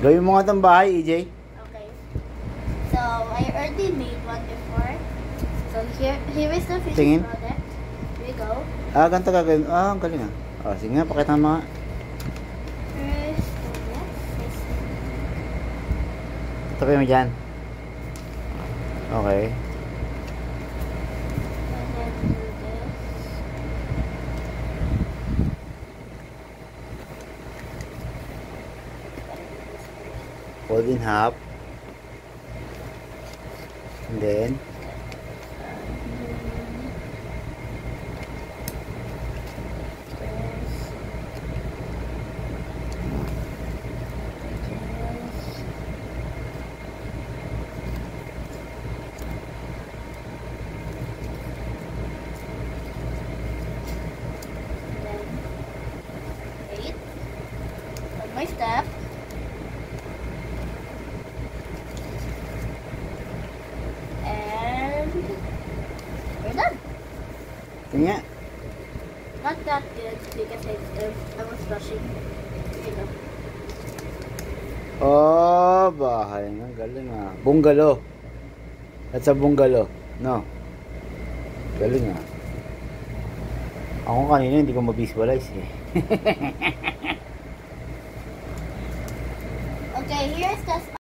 Gawin mo nga itong bahay, EJ. Okay. So, I already made one before. So, here is the finished Tingin. product. Here we go. Ganito gagawin. Ang galing ah. Sige nga, pakita mo nga. First, let's Tabi mo dyan. Okay. and then do this. Fold in half. And then, One more step. And we're done. tingin nga. Not that good because I was rushing. Here you go. Bahay nga. Galing ah. Bungalow. That's a bungalow. No. Galing ah. Ako kanina hindi ko ma-visualize eh. Okay, here's the